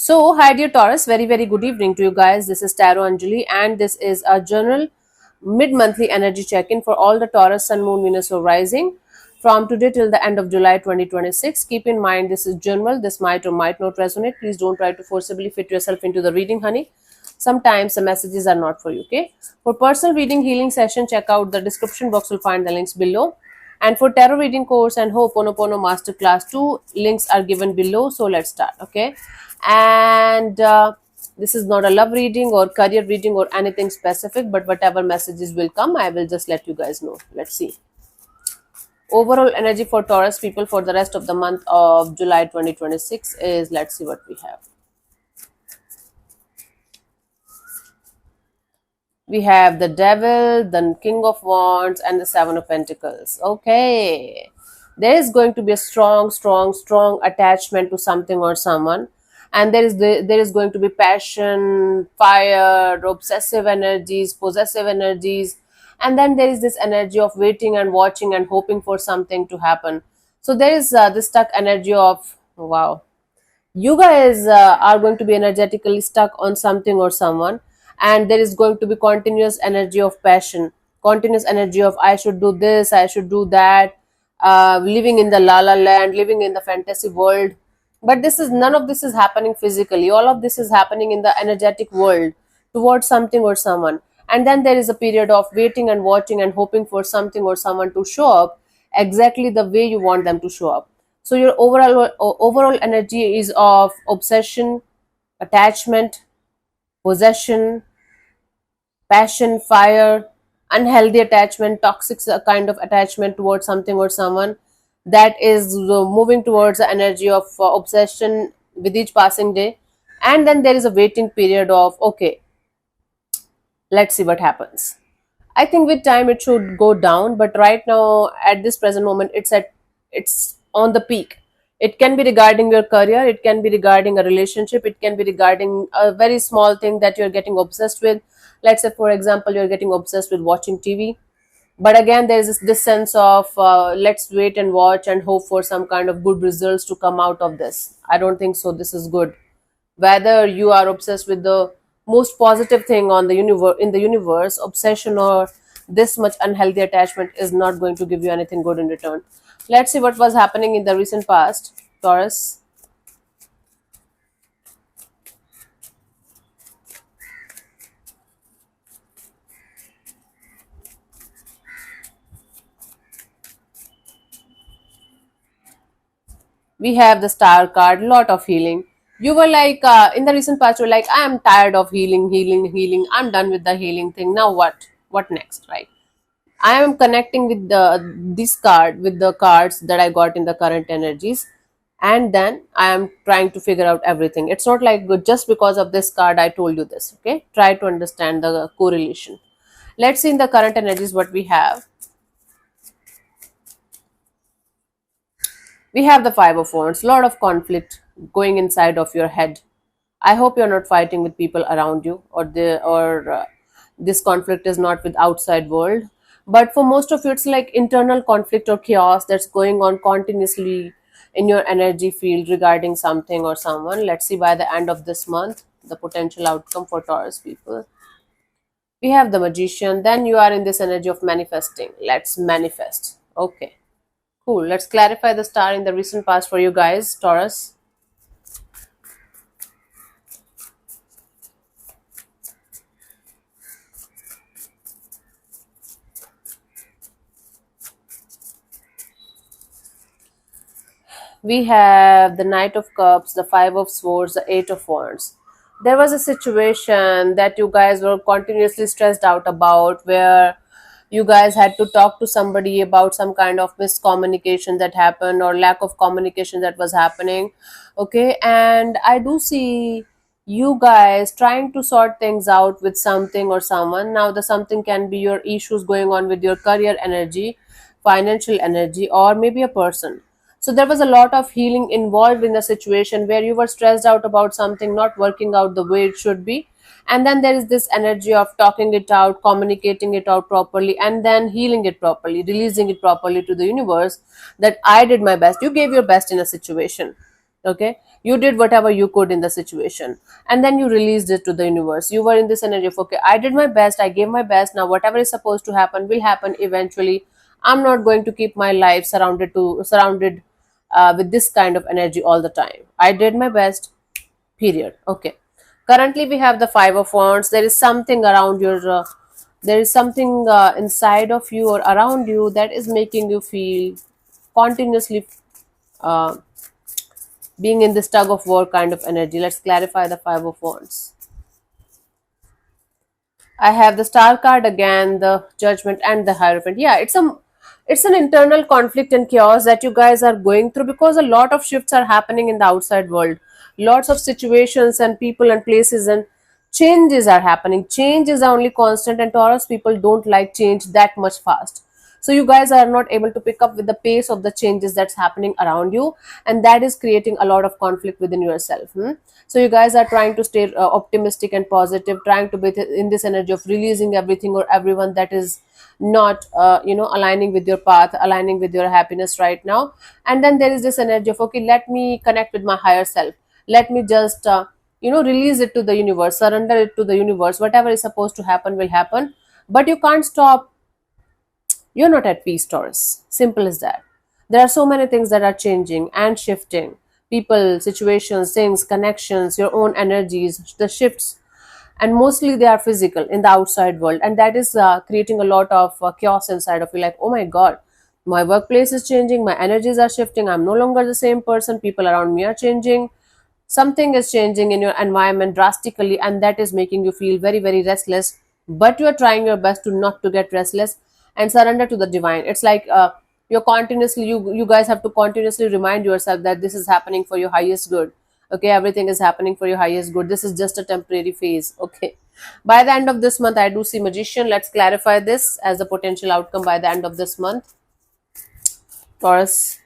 So, hi dear Taurus, very good evening to you guys. This is Tarot Anjali, and this is a general mid-monthly energy check-in for all the Taurus Sun, Moon, Venus, or Rising from today till the end of July 2026. Keep in mind this is general. This might or might not resonate. Please don't try to forcibly fit yourself into the reading, honey. Sometimes the messages are not for you. Okay. For personal reading healing session, check out the description box. Will find the links below. And for tarot reading course and Ho'oponopono masterclass, two links are given below. So let's start. Okay. And this is not a love reading or career reading or anything specific, but whatever messages will come, I will just let you guys know. Let's see. Overall energy for Taurus people for the rest of the month of July 2026 is, let's see what we have. We have the Devil, the King of Wands, and the Seven of Pentacles. Okay. There is going to be a strong attachment to something or someone. And there is going to be passion, fire, obsessive energies, possessive energies. And then there is this energy of waiting and watching and hoping for something to happen. So there is this stuck energy of, wow, you guys are going to be energetically stuck on something or someone, and there is going to be continuous energy of passion, continuous energy of I should do this, I should do that, living in the la la land, living in the fantasy world. But this is, none of this is happening physically, all of this is happening in the energetic world towards something or someone. And then there is a period of waiting and watching and hoping for something or someone to show up exactly the way you want them to show up. So your overall energy is of obsession, attachment, possession, passion, fire, unhealthy attachment, toxic kind of attachment towards something or someone, that is moving towards the energy of obsession with each passing day. And then there is a waiting period of, okay, let's see what happens. I think with time it should go down, but right now at this present moment it's on the peak. It can be regarding your career, it can be regarding a relationship, it can be regarding a very small thing that you're getting obsessed with. Let's say for example you're getting obsessed with watching TV, but again there is this sense of let's wait and watch and hope for some kind of good results to come out of this. I don't think so this is good. Whether you are obsessed with the most positive thing on the universe, in the universe, obsession or this much unhealthy attachment is not going to give you anything good in return. Let's see what was happening in the recent past, Taurus. We have the Star card, lot of healing. You were like, in the recent past you were like, I am tired of healing, I'm done with the healing thing. Now what next, right? I am connecting with this card with the cards that I got in the current energies, and then I am trying to figure out everything. It's not like just because of this card I told you this. Okay, try to understand the correlation. Let's see in the current energies what we have. We have the Five of Wands, lot of conflict going inside of your head. I hope you're not fighting with people around you, or this conflict is not with outside world. But for most of you, it's like internal conflict or chaos that's going on continuously in your energy field regarding something or someone. Let's see by the end of this month the potential outcome for Taurus people. We have the Magician. Then you are in this energy of manifesting. Let's manifest. Okay, cool. Let's clarify the star in the recent past for you guys, Taurus. We have the Knight of Cups, the Five of Swords, the Eight of Wands. There was a situation that you guys were continuously stressed out about, where you guys had to talk to somebody about some kind of miscommunication that happened or lack of communication that was happening. Okay, and I do see you guys trying to sort things out with something or someone. Now the something can be your issues going on with your career energy, financial energy, or maybe a person. So there was a lot of healing involved in the situation where you were stressed out about something not working out the way it should be. And then there is this energy of talking it out, communicating it out properly, and then healing it properly, releasing it properly to the universe that I did my best. You gave your best in a situation. Okay, you did whatever you could in the situation, and then you released it to the universe. You were in this energy of, okay, I did my best, I gave my best, now whatever is supposed to happen will happen eventually. I'm not going to keep my life surrounded with this kind of energy all the time. I did my best, period. Okay, currently we have the five of wands. There is something around your there is something inside of you or around you that is making you feel continuously uh, being in this tug of war kind of energy. Let's clarify the five of wands. I have the star card again, the judgment and the hierophant. Yeah, it's an internal conflict and chaos that you guys are going through because a lot of shifts are happening in the outside world. Lots of situations and people and places and changes are happening. Change is the only constant, and Taurus people don't like change that much fast. So you guys are not able to pick up with the pace of the changes that's happening around you, and that is creating a lot of conflict within yourself. So you guys are trying to stay optimistic and positive, trying to be in this energy of releasing everything or everyone that is not aligning with your path, aligning with your happiness right now. And then there is this energy of, okay, let me connect with my higher self, let me just release it to the universe, surrender it to the universe. Whatever is supposed to happen will happen, but you can't stop. You're not at peace, Taurus. Simple as that. There are so many things that are changing and shifting. People, situations, things, connections, your own energies, the shifts, and mostly they are physical in the outside world, and that is creating a lot of chaos inside of you. Like, oh my god, my workplace is changing, my energies are shifting, I'm no longer the same person, people around me are changing, something is changing in your environment drastically, and that is making you feel very very restless, but you are trying your best to not to get restless and surrender to the divine. It's like you're continuously you guys have to continuously remind yourself that this is happening for your highest good. Okay, everything is happening for your highest good. This is just a temporary phase. Okay, by the end of this month I do see magician. Let's clarify this as the potential outcome by the end of this month. Taurus.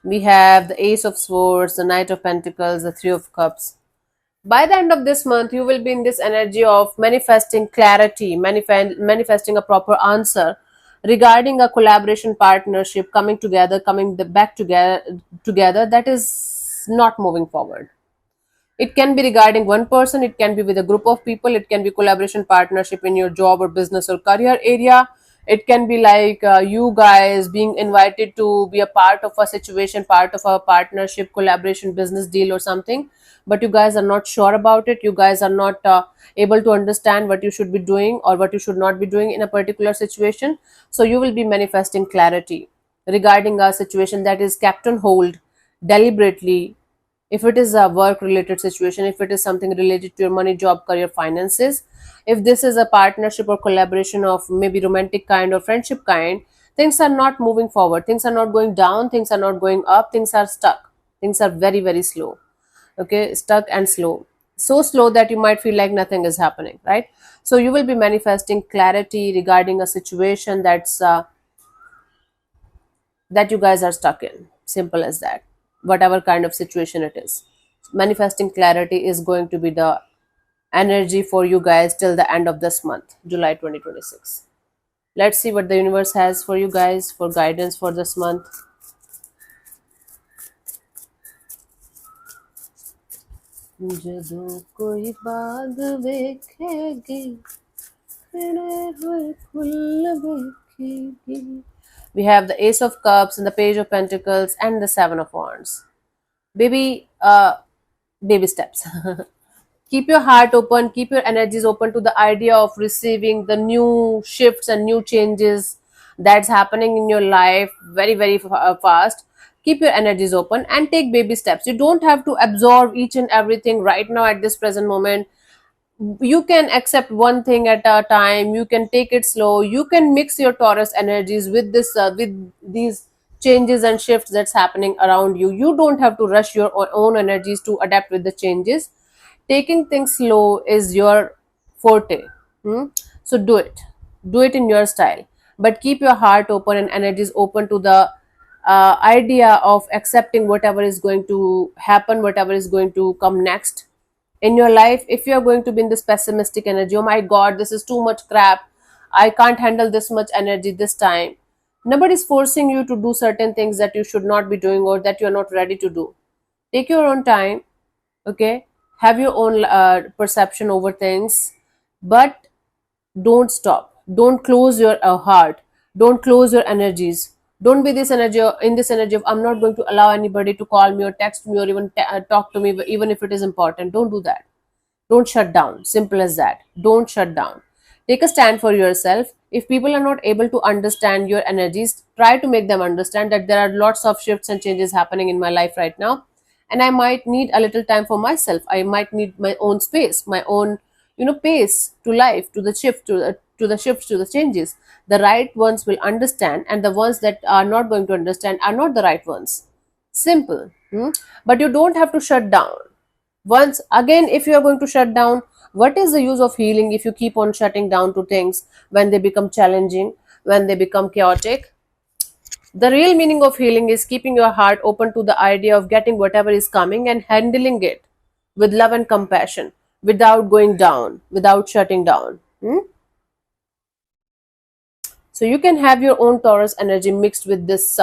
We have the Ace of Swords, the Knight of Pentacles, the Three of Cups. By the end of this month, you will be in this energy of manifesting clarity, manifesting a proper answer regarding a collaboration partnership coming together, coming back together that is not moving forward. It can be regarding one person, it can be with a group of people, it can be collaboration partnership in your job or business or career area. It can be like you guys being invited to be a part of a situation, part of a partnership, collaboration, business deal or something, but you guys are not sure about it. You guys are not able to understand what you should be doing or what you should not be doing in a particular situation. So you will be manifesting clarity regarding a situation that is kept on hold deliberately. If it is a work related situation, if it is something related to your money, job, career, finances, if this is a partnership or collaboration of maybe romantic kind or friendship kind, things are not moving forward, things are not going down, things are not going up, things are stuck, things are very very slow. Okay, stuck and slow, so slow that you might feel like nothing is happening, right? So you will be manifesting clarity regarding a situation that you guys are stuck in. Simple as that. Whatever kind of situation it is, manifesting clarity is going to be the energy for you guys till the end of this month, July 2026. Let's see what the universe has for you guys for guidance for this month. ਜਦੋਂ ਕੋਈ ਬਾਗ ਵੇਖੇਗੀ ਖਿੜੇ ਹੋਏ ਫੁੱਲ ਵੇਖੇਗੀ. We have the Ace of Cups and the Page of Pentacles and the Seven of Wands. Baby steps. Keep your heart open, keep your energies open to the idea of receiving the new shifts and new changes that's happening in your life very very fast. Keep your energies open and take baby steps. You don't have to absorb each and everything right now at this present moment. You can accept one thing at a time, you can take it slow, you can mix your Taurus energies with this with these changes and shifts that's happening around you. You don't have to rush your own energies to adapt with the changes. Taking things slow is your forte. So do it in your style, but keep your heart open and energies open to the idea of accepting whatever is going to happen, whatever is going to come next in your life. If you are going to be in this pessimistic energy, oh my god, this is too much crap, I can't handle this much energy this time, nobody's forcing you to do certain things that you should not be doing or that you're not ready to do. Take your own time, okay? Have your own perception over things, but don't stop, don't close your heart, don't close your energies. Don't be this energy in this energy of I'm not going to allow anybody to call me or text me or even talk to me even if it is important. Don't do that. Don't shut down. Simple as that. Don't shut down. Take a stand for yourself. If people are not able to understand your energies, try to make them understand that there are lots of shifts and changes happening in my life right now. And I might need a little time for myself. I might need my own space, my own, pace to life, to the shift, to the shifts, to the changes. The right ones will understand, and the ones that are not going to understand are not the right ones. Simple. But you don't have to shut down. Once again, if you are going to shut down, what is the use of healing if you keep on shutting down to things when they become challenging, when they become chaotic? The real meaning of healing is keeping your heart open to the idea of getting whatever is coming and handling it with love and compassion, without going down, without shutting down. So you can have your own Taurus energy mixed with this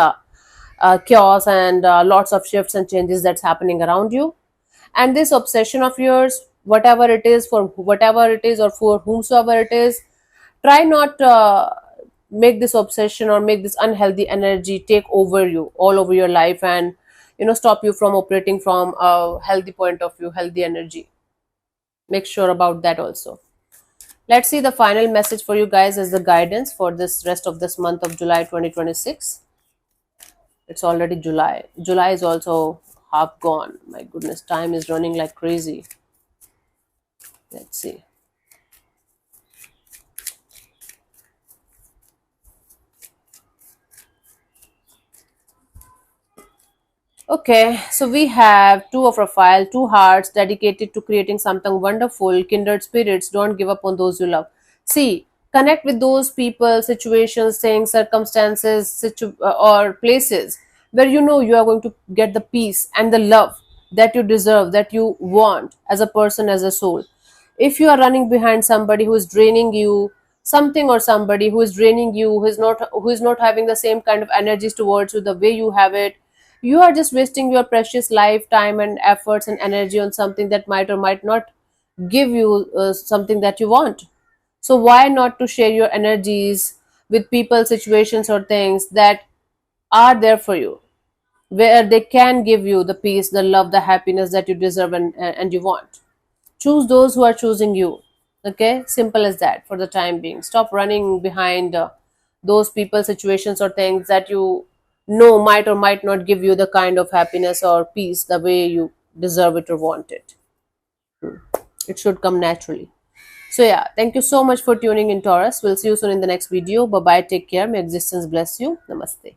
chaos and lots of shifts and changes that's happening around you. And this obsession of yours, whatever it is, for whatever it is or for whomsoever it is, try not make this obsession or make this unhealthy energy take over you all over your life, and stop you from operating from a healthy point of view, healthy energy. Make sure about that also. Let's see the final message for you guys as the guidance for this rest of this month of July 2026. It's already July. July is also half gone. My goodness, time is running like crazy. Let's see. Okay, so we have two of our file, two hearts dedicated to creating something wonderful. Kindred spirits, don't give up on those you love. See, connect with those people, situations, things, circumstances, or places where you know you are going to get the peace and the love that you deserve, that you want as a person, as a soul. If you are running behind somebody who is draining you, something or somebody who is draining you, who is not having the same kind of energies towards you the way you have it, you are just wasting your precious life, time, and efforts and energy on something that might or might not give you something that you want. So why not to share your energies with people, situations, or things that are there for you, where they can give you the peace, the love, the happiness that you deserve and you want. Choose those who are choosing you. Okay, simple as that. For the time being, stop running behind those people, situations, or things that you know might or might not give you the kind of happiness or peace the way you deserve it or want it. It should come naturally. So yeah, thank you so much for tuning in, Taurus. We'll see you soon in the next video. Bye bye, take care, may existence bless you. Namaste.